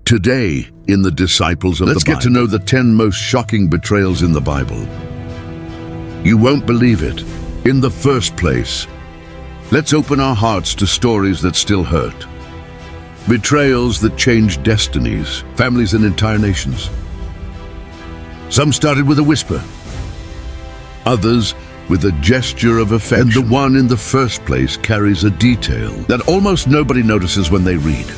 Today, in the Disciples of the Bible, let's get to know the 10 most shocking betrayals in the Bible. You won't believe it. In the first place, let's open our hearts to stories that still hurt. Betrayals that changed destinies, families, and entire nations. Some started with a whisper, others with a gesture of affection. And the one in the first place carries a detail that almost nobody notices when they read.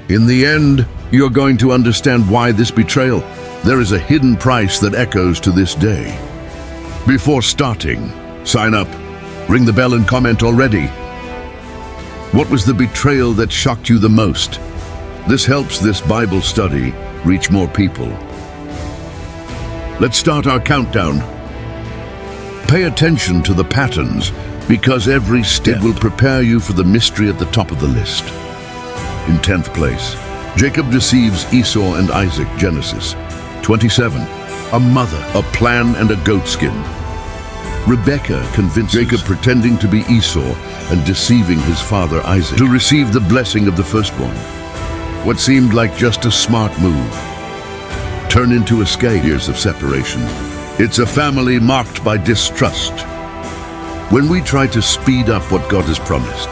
In the end, you're going to understand why this betrayal. There is a hidden price that echoes to this day. Before starting, sign up, ring the bell, and comment already. What was the betrayal that shocked you the most? This helps this Bible study reach more people. Let's start our countdown. Pay attention to the patterns, because every step will prepare you for the mystery at the top of the list. In 10th place, Jacob deceives Esau and Isaac, Genesis 27. A mother, a plan, and a goatskin. Rebekah convinced Jacob, pretending to be Esau and deceiving his father Isaac, to receive the blessing of the firstborn. What seemed like just a smart move turned into years of separation. It's a family marked by distrust. When we try to speed up what God has promised,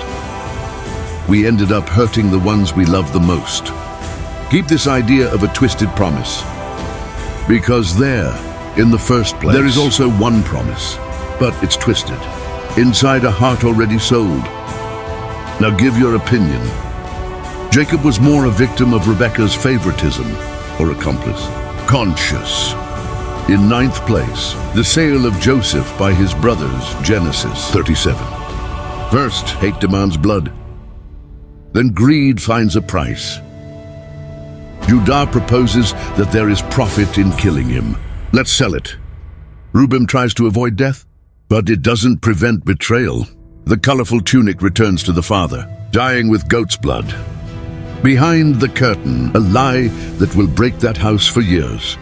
we ended up hurting the ones we love the most. Keep this idea of a twisted promise, because there, in the first place, there is also one promise, but it's twisted, inside a heart already sold. Now give your opinion. Jacob was more a victim of Rebekah's favoritism or accomplice. Conscious. In 9th place, the sale of Joseph by his brothers, Genesis 37. First, hate demands blood. Then greed finds a price. Judah proposes that there is profit in killing him. Let's sell it. Reuben tries to avoid death, but it doesn't prevent betrayal. The colorful tunic returns to the father, dying with goat's blood. Behind the curtain, a lie that will break that house for years.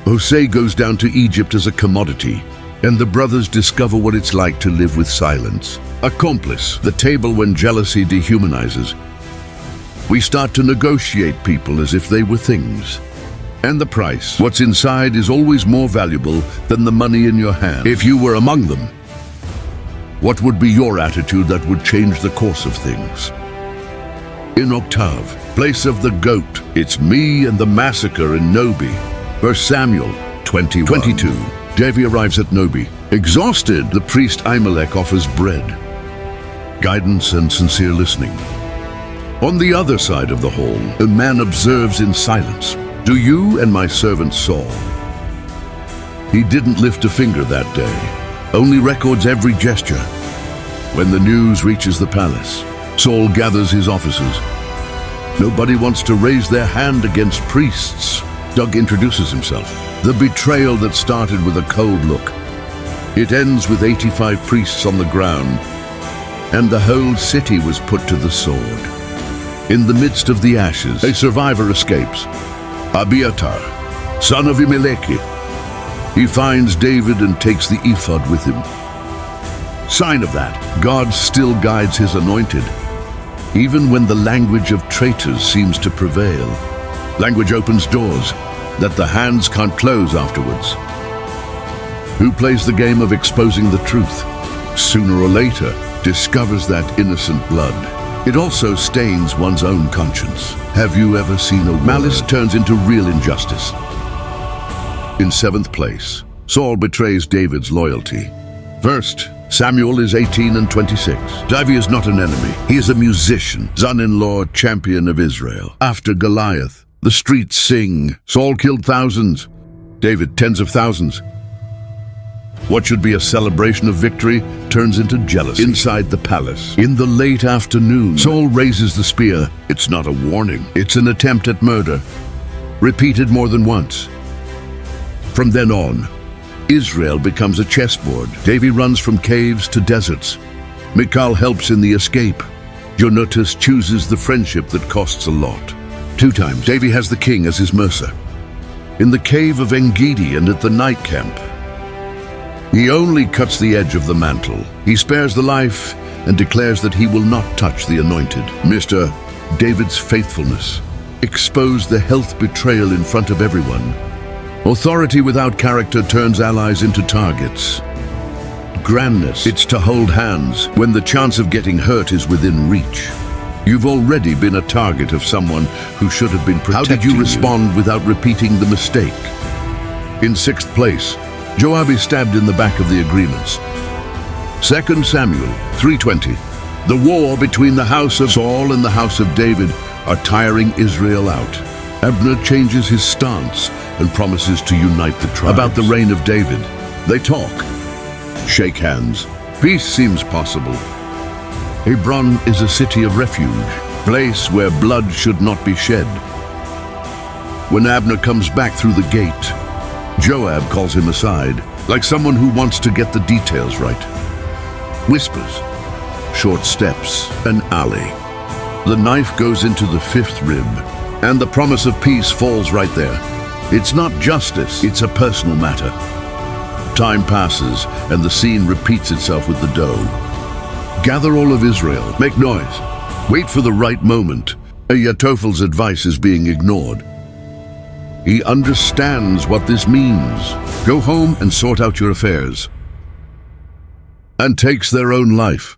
Hosea goes down to Egypt as a commodity, and the brothers discover what it's like to live with silence. Accomplice, the table when jealousy dehumanizes. We start to negotiate people as if they were things. And the price, what's inside, is always more valuable than the money in your hand. If you were among them, what would be your attitude that would change the course of things? In octave, place of the goat, it's me and the massacre in Nobi. 1 Samuel 22. Davy arrives at Nobi. Exhausted, the priest Ahimelech offers bread, guidance, and sincere listening. On the other side of the hall, a man observes in silence. Do you and my servant Saul? He didn't lift a finger that day, only records every gesture. When the news reaches the palace, Saul gathers his officers. Nobody wants to raise their hand against priests. Doug introduces himself. The betrayal that started with a cold look. It ends with 85 priests on the ground, and the whole city was put to the sword. In the midst of the ashes, a survivor escapes. Abiathar, son of Imeleki. He finds David and takes the ephod with him. Sign of that, God still guides his anointed, even when the language of traitors seems to prevail. Language opens doors that the hands can't close afterwards. Who plays the game of exposing the truth, sooner or later, discovers that innocent blood. It also stains one's own conscience. Have you ever seen a malice turns into real injustice? In 7th place, Saul betrays David's loyalty. First, Samuel is 18 and 26. David is not an enemy. He is a musician, son-in-law, champion of Israel. After Goliath, the streets sing. Saul killed thousands, David tens of thousands. What should be a celebration of victory turns into jealousy. Inside the palace, in the late afternoon, Saul raises the spear. It's not a warning. It's an attempt at murder, repeated more than once. From then on, Israel becomes a chessboard. David runs from caves to deserts. Michal helps in the escape. Jonatas chooses the friendship that costs a lot. 2 times, David has the king as his mercer. In the cave of En-Gedi and at the night camp, he only cuts the edge of the mantle. He spares the life and declares that he will not touch the anointed. Mr. David's faithfulness. expose the health betrayal in front of everyone. Authority without character turns allies into targets. Grandness, it's to hold hands when the chance of getting hurt is within reach. You've already been a target of someone who should have been protecting you. How did you respond without repeating the mistake? In sixth place, Joab is stabbed in the back of the agreements. 2 Samuel 3:20. The war between the house of Saul and the house of David are tiring Israel out. Abner changes his stance and promises to unite the tribes. About the reign of David, they talk, shake hands. Peace seems possible. Hebron is a city of refuge, place where blood should not be shed. When Abner comes back through the gate, Joab calls him aside, like someone who wants to get the details right. Whispers, short steps, an alley. The knife goes into the fifth rib, and the promise of peace falls right there. It's not justice, it's a personal matter. Time passes, and the scene repeats itself with the dough. Gather all of Israel, make noise, wait for the right moment. Ahithophel's advice is being ignored. He understands what this means. Go home and sort out your affairs. And takes their own life.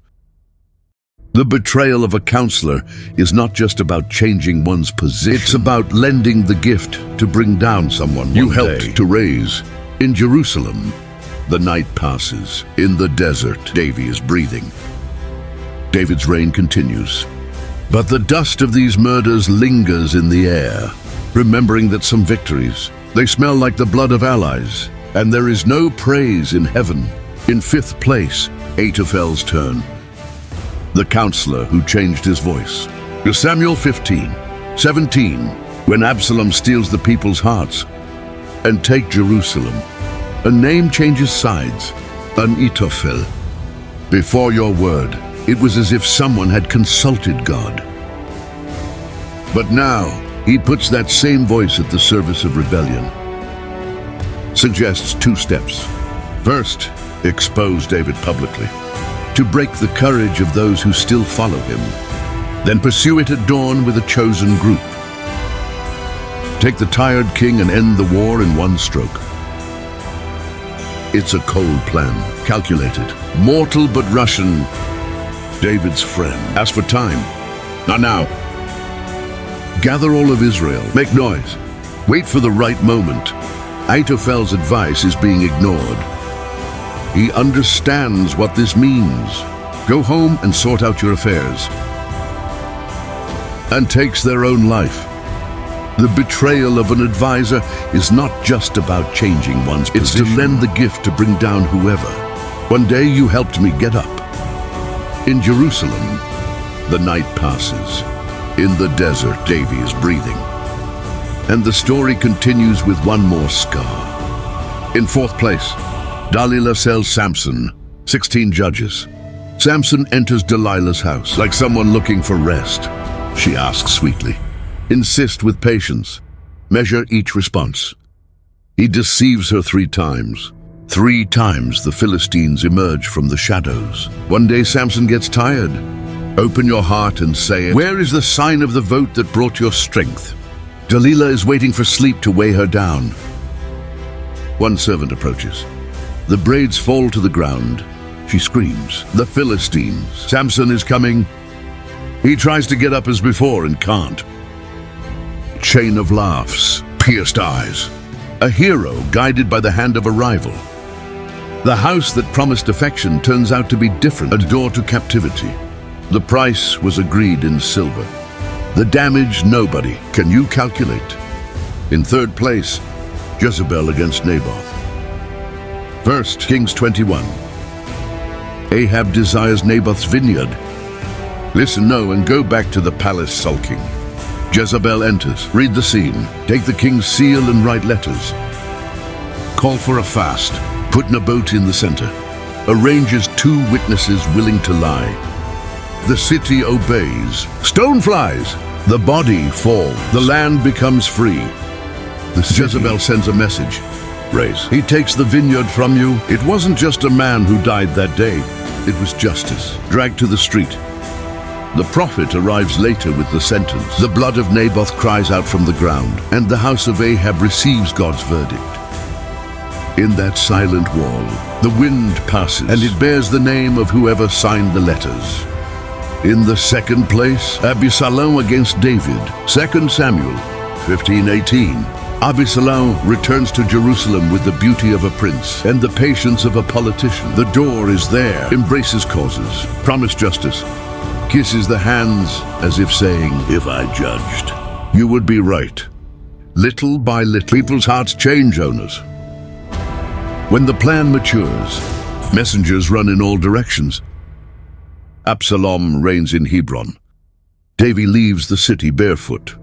The betrayal of a counselor is not just about changing one's position. It's about lending the gift to bring down someone you helped to raise. In Jerusalem, the night passes. In the desert, David is breathing. David's reign continues. But the dust of these murders lingers in the air, remembering that some victories, they smell like the blood of allies, and there is no praise in heaven. In fifth place, Ahithophel's turn. The counselor who changed his voice. Samuel 15:17, when Absalom steals the people's hearts. And take Jerusalem. A name changes sides. Ahithophel. Before your word, it was as if someone had consulted God. But now, he puts that same voice at the service of rebellion. Suggests two steps. First, expose David publicly, to break the courage of those who still follow him. Then pursue it at dawn with a chosen group. Take the tired king and end the war in one stroke. It's a cold plan, calculated, mortal but Russian. David's friend. As for time, not now. Gather all of Israel, make noise, wait for the right moment. Ahithophel's advice is being ignored. He understands what this means. Go home and sort out your affairs. And takes their own life. The betrayal of an advisor is not just about changing one's position. It's to lend the gift to bring down whoever. One day you helped me get up. In Jerusalem, the night passes. In the desert, David is breathing. And the story continues with one more scar. In fourth place, Delilah sells Samson, 16 judges. Samson enters Delilah's house, like someone looking for rest. She asks sweetly. Insist with patience. Measure each response. He deceives her 3 times. 3 times the Philistines emerge from the shadows. One day Samson gets tired. Open your heart and say it. Where is the sign of the vote that brought your strength? Delilah is waiting for sleep to weigh her down. One servant approaches. The braids fall to the ground. She screams. The Philistines. Samson is coming. He tries to get up as before and can't. Chain of laughs, pierced eyes. A hero guided by the hand of a rival. The house that promised affection turns out to be different, a door to captivity. The price was agreed in silver. The damage, nobody. Can you calculate? In third place, Jezebel against Naboth. 1 Kings 21. Ahab desires Naboth's vineyard. Listen, no, and go back to the palace sulking. Jezebel enters. Read the scene. Take the king's seal and write letters. Call for a fast. Put Naboth in the center. Arranges 2 witnesses willing to lie. The city obeys. Stone flies. The body falls. The land becomes free. Jezebel sends a message. Raise. He takes the vineyard from you. It wasn't just a man who died that day. It was justice. Dragged to the street. The prophet arrives later with the sentence. The blood of Naboth cries out from the ground, and the house of Ahab receives God's verdict. In that silent wall, the wind passes, and it bears the name of whoever signed the letters. In the second place, Absalom against David, 2 Samuel 15:18. Absalom returns to Jerusalem with the beauty of a prince and the patience of a politician. The door is there, embraces causes, promised justice, kisses the hands as if saying, "If I judged, you would be right." Little by little, people's hearts change, owners. When the plan matures, messengers run in all directions. Absalom reigns in Hebron. David leaves the city barefoot,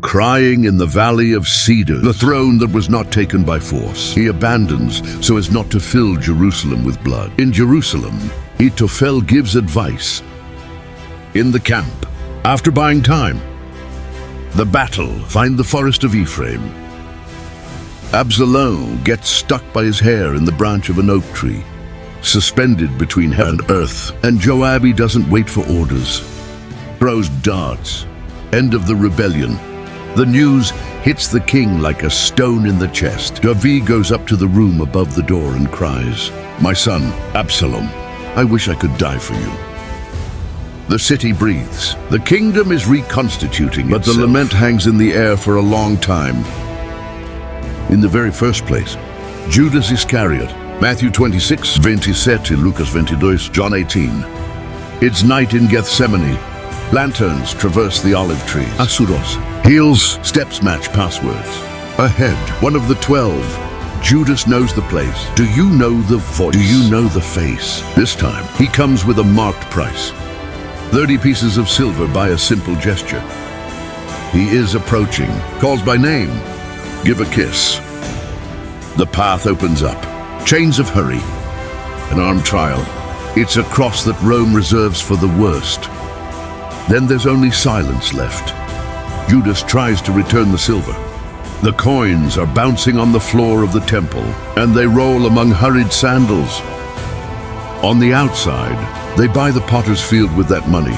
crying in the valley of cedars, the throne that was not taken by force. He abandons so as not to fill Jerusalem with blood. In Jerusalem, Ahithophel gives advice. In the camp, after buying time, the battle, find the forest of Ephraim. Absalom gets stuck by his hair in the branch of an oak tree, suspended between heaven and earth. And Joab doesn't wait for orders, throws darts. End of the rebellion. The news hits the king like a stone in the chest. David goes up to the room above the door and cries, "My son, Absalom, I wish I could die for you." The city breathes. The kingdom is reconstituting itself. But the lament hangs in the air for a long time. In the very first place, Judas Iscariot, Matthew 26, 27, Lucas 22, John 18. It's night in Gethsemane. Lanterns traverse the olive trees. Arose, heels, steps match passwords. Ahead, one of the 12. Judas knows the place. Do you know the voice? Do you know the face? This time, he comes with a marked price. 30 pieces of silver by a simple gesture. He is approaching, calls by name. Give a kiss. The path opens up. Chains of hurry. An armed trial. It's a cross that Rome reserves for the worst. Then there's only silence left. Judas tries to return the silver. The coins are bouncing on the floor of the temple, and they roll among hurried sandals. On the outside, they buy the potter's field with that money.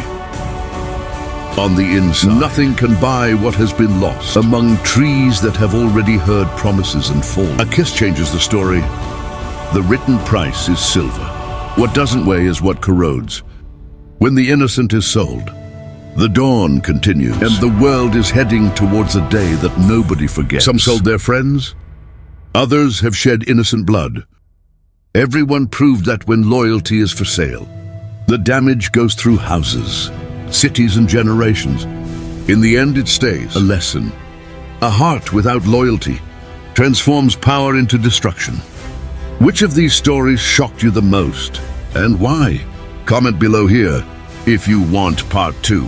On the inside, nothing can buy what has been lost. Among trees that have already heard promises and fall. A kiss changes the story. The written price is silver. What doesn't weigh is what corrodes. When the innocent is sold, the dawn continues, and the world is heading towards a day that nobody forgets. Some sold their friends. Others have shed innocent blood. Everyone proved that when loyalty is for sale, the damage goes through houses, cities, and generations. In the end, it stays a lesson. A heart without loyalty transforms power into destruction. Which of these stories shocked you the most, and why? Comment below here if you want part 2.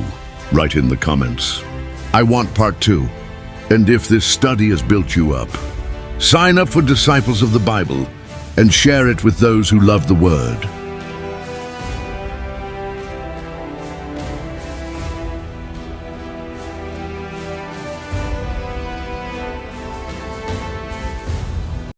Write in the comments, "I want part 2." And if this study has built you up, sign up for Disciples of the Bible and share it with those who love the Word.